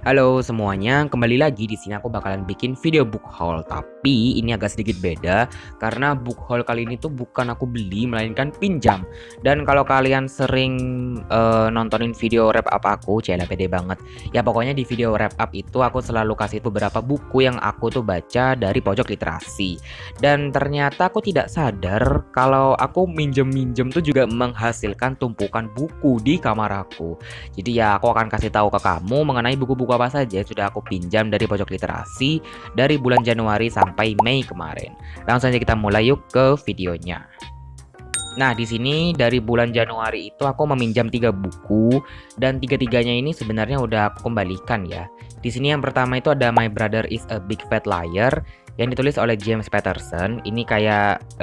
Halo semuanya, kembali lagi di sini aku bakalan bikin video book haul, tapi ini agak sedikit beda karena book haul kali ini tuh bukan aku beli melainkan pinjam. Dan kalau kalian sering nontonin video wrap up aku, cila pede banget. Ya pokoknya di video wrap up itu aku selalu kasih beberapa buku yang aku tuh baca dari pojok literasi. Dan ternyata aku tidak sadar kalau aku minjem-minjem tuh juga menghasilkan tumpukan buku di kamar aku. Jadi ya aku akan kasih tahu ke kamu mengenai buku-buku apa saja yang sudah aku pinjam dari pojok literasi dari bulan Januari sampai Mei kemarin. Langsung saja kita mulai yuk ke videonya. Nah, di sini dari bulan Januari itu aku meminjam 3 buku dan tiga-tiganya ini sebenarnya udah aku kembalikan ya. Di sini yang pertama itu ada My Brother is a Big Fat Liar yang ditulis oleh James Patterson. Ini kayak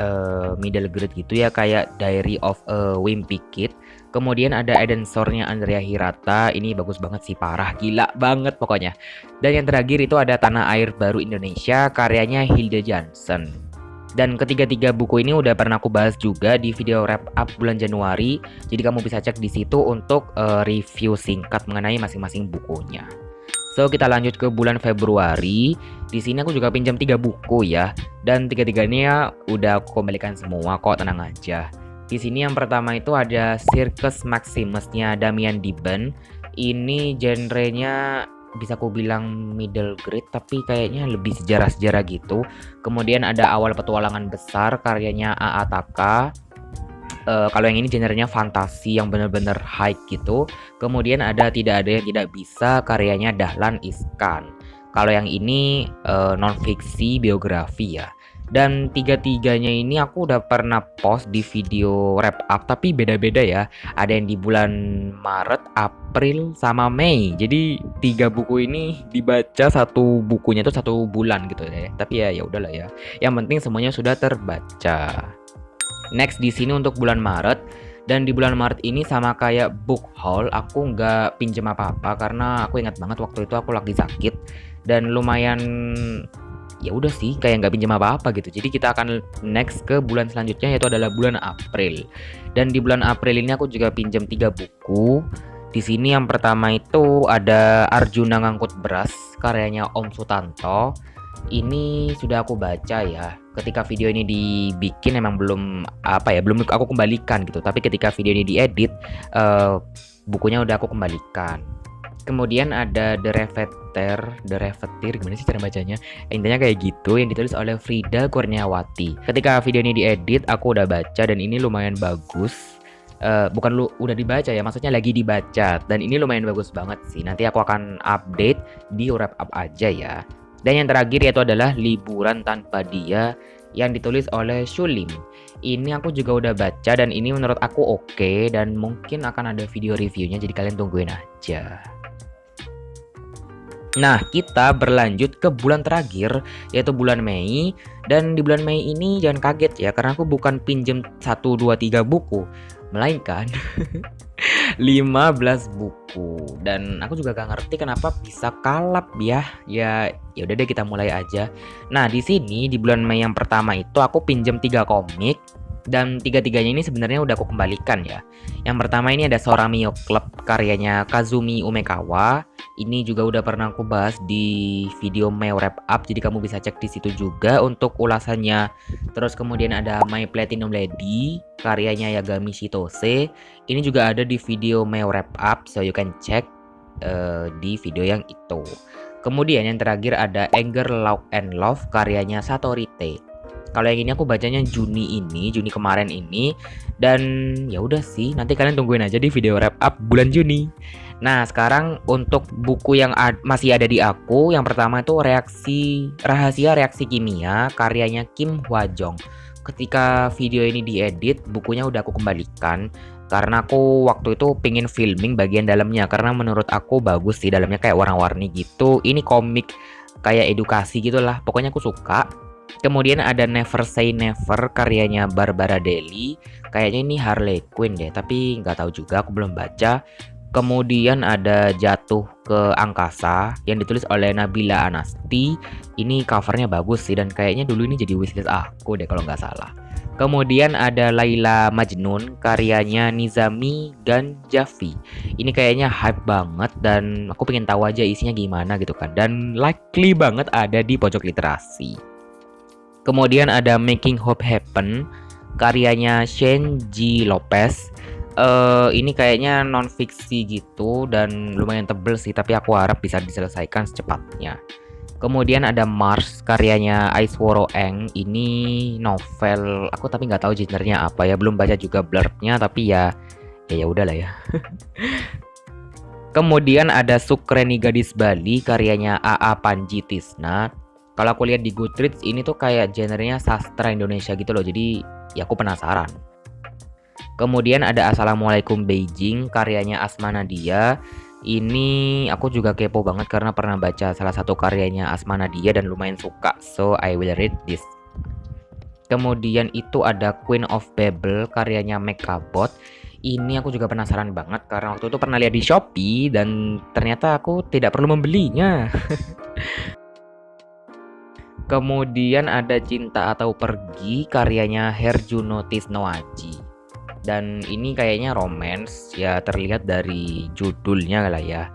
middle grade gitu ya, kayak Diary of a Wimpy Kid. Kemudian ada Eden Shore-nya Andrea Hirata. Ini bagus banget sih, parah, gila banget pokoknya. Dan yang terakhir itu ada Tanah Air Baru Indonesia karyanya Hilda Johnson. Dan ketiga-tiga buku ini udah pernah aku bahas juga di video wrap up bulan Januari. Jadi kamu bisa cek di situ untuk review singkat mengenai masing-masing bukunya. So, kita lanjut ke bulan Februari. Di sini aku juga pinjam 3 buku ya. Dan tiga-tiganya udah aku kembalikan semua kok, tenang aja. Di sini yang pertama itu ada Circus Maximus-nya Damian Dibben. Ini genrenya bisa aku bilang middle grade tapi kayaknya lebih sejarah-sejarah gitu. Kemudian ada Awal Petualangan Besar karyanya A.A. Taka. Kalau yang ini genrenya fantasi yang bener-bener high gitu. Kemudian ada Tidak Ada Yang Tidak Bisa karyanya Dahlan Iskan. Kalau yang ini non fiksi biografi ya. Dan tiga-tiganya ini aku udah pernah post di video wrap up tapi beda-beda ya. Ada yang di bulan Maret, April, sama Mei. Jadi 3 buku ini dibaca satu bukunya tuh 1 bulan gitu ya. Tapi ya udahlah ya. Yang penting semuanya sudah terbaca. Next di sini untuk bulan Maret. Dan di bulan Maret ini sama kayak book haul, aku nggak pinjam apa-apa karena aku ingat banget waktu itu aku lagi sakit dan lumayan ya udah sih kayak nggak pinjam apa-apa gitu. Jadi kita akan next ke bulan selanjutnya yaitu adalah bulan April. Dan di bulan April ini aku juga pinjam 3 buku. Di sini yang pertama itu ada Arjuna Ngangkut Beras karyanya Om Sutanto. Ini sudah aku baca ya. Ketika video ini dibikin emang belum belum aku kembalikan gitu. Tapi ketika video ini diedit, bukunya udah aku kembalikan. Kemudian ada The Reveter, gimana sih cara bacanya? Intinya kayak gitu yang ditulis oleh Frida Kurniawati. Ketika video ini diedit, aku udah baca dan ini lumayan bagus. Udah dibaca ya, maksudnya lagi dibaca dan ini lumayan bagus banget sih. Nanti aku akan update di wrap up aja ya. Dan yang terakhir yaitu adalah Liburan Tanpa Dia yang ditulis oleh Shulim. Ini aku juga udah baca dan ini menurut aku oke dan mungkin akan ada video reviewnya jadi kalian tungguin aja. Nah, kita berlanjut ke bulan terakhir yaitu bulan Mei. Dan di bulan Mei ini jangan kaget ya karena aku bukan pinjem 1, 2, 3 buku, melainkan 15 buku. Dan aku juga gak ngerti kenapa bisa kalap ya. Ya udah deh kita mulai aja. Nah, di sini di bulan Mei yang pertama itu aku pinjem 3 komik dan tiga-tiganya ini sebenarnya udah aku kembalikan ya. Yang pertama ini ada Soramio Club karyanya Kazumi Umekawa. Ini juga udah pernah aku bahas di video Mei wrap up jadi kamu bisa cek di situ juga untuk ulasannya. Terus kemudian ada My Platinum Lady karyanya Yagami Shitose. Ini juga ada di video Mei wrap up so you can check di video yang itu. Kemudian yang terakhir ada Anger, Love and Love karyanya Satori Te. Kalau yang ini aku bacanya Juni kemarin ini dan ya udah sih nanti kalian tungguin aja di video wrap up bulan Juni. Nah, sekarang untuk buku yang masih ada di aku, yang pertama itu Rahasia Reaksi Kimia karyanya Kim Hwajong. Ketika video ini diedit, bukunya udah aku kembalikan karena aku waktu itu pingin filming bagian dalamnya karena menurut aku bagus sih, dalamnya kayak warna-warni gitu. Ini komik kayak edukasi gitulah, pokoknya aku suka. Kemudian ada Never Say Never karyanya Barbara Deli. Kayaknya ini Harley Quinn deh, tapi nggak tahu juga, aku belum baca. Kemudian ada Jatuh ke Angkasa yang ditulis oleh Nabila Anasti. Ini covernya bagus sih dan kayaknya dulu ini jadi wishlist aku deh kalau nggak salah. Kemudian ada Laila Majnun, karyanya Nizami Ganjavi. Ini kayaknya hype banget dan aku pengen tahu aja isinya gimana gitu kan. Dan likely banget ada di pojok literasi. Kemudian ada Making Hope Happen, karyanya Shane G. Lopez. Ini kayaknya non fiksi gitu dan lumayan tebel sih, tapi aku harap bisa diselesaikan secepatnya. Kemudian ada Mars, karyanya Aisworo Eng. Ini novel, aku tapi nggak tahu genrenya apa ya, belum baca juga blurbnya, tapi ya udahlah ya. Kemudian ada Sukreni Gadis Bali, karyanya AA Panji Tisna. Kalau aku lihat di Goodreads ini tuh kayak genrenya sastra Indonesia gitu loh, jadi ya aku penasaran. Kemudian ada Assalamualaikum Beijing, karyanya Asma Nadia. Ini aku juga kepo banget karena pernah baca salah satu karyanya Asma Nadia dan lumayan suka, so I will read this. Kemudian itu ada Queen of Babel, karyanya Mekabot. Ini aku juga penasaran banget karena waktu itu pernah lihat di Shopee dan ternyata aku tidak perlu membelinya. Kemudian ada Cinta atau Pergi, karyanya Herjuno Tisnoaji. Dan ini kayaknya romance, ya terlihat dari judulnya lah ya.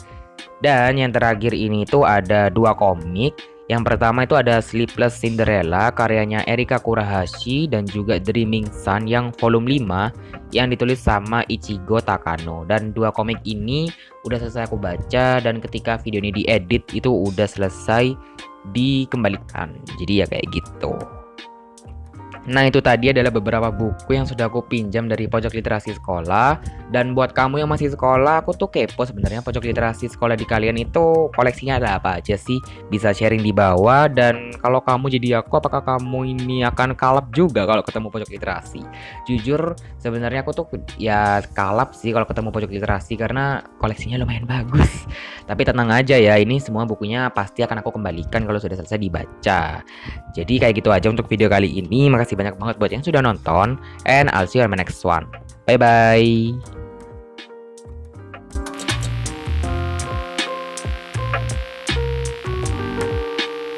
Dan yang terakhir ini tuh ada dua komik. Yang pertama itu ada Sleepless Cinderella, karyanya Erika Kurahashi dan juga Dreaming Sun yang volume 5 yang ditulis sama Ichigo Takano. Dan dua komik ini udah selesai aku baca dan ketika video ini diedit itu udah selesai dikembalikan. Jadi ya kayak gitu. Nah, itu tadi adalah beberapa buku yang sudah aku pinjam dari pojok literasi sekolah. Dan buat kamu yang masih sekolah, aku tuh kepo sebenarnya pojok literasi sekolah di kalian itu koleksinya ada apa aja sih? Bisa sharing di bawah. Dan kalau kamu jadi aku, apakah kamu ini akan kalap juga kalau ketemu pojok literasi? Jujur, sebenarnya aku tuh ya kalap sih kalau ketemu pojok literasi karena koleksinya lumayan bagus. Tapi tenang aja ya, ini semua bukunya pasti akan aku kembalikan kalau sudah selesai dibaca. Jadi kayak gitu aja untuk video kali ini. Makasih banyak banget buat yang sudah nonton, and I'll see you on my next one. Bye bye.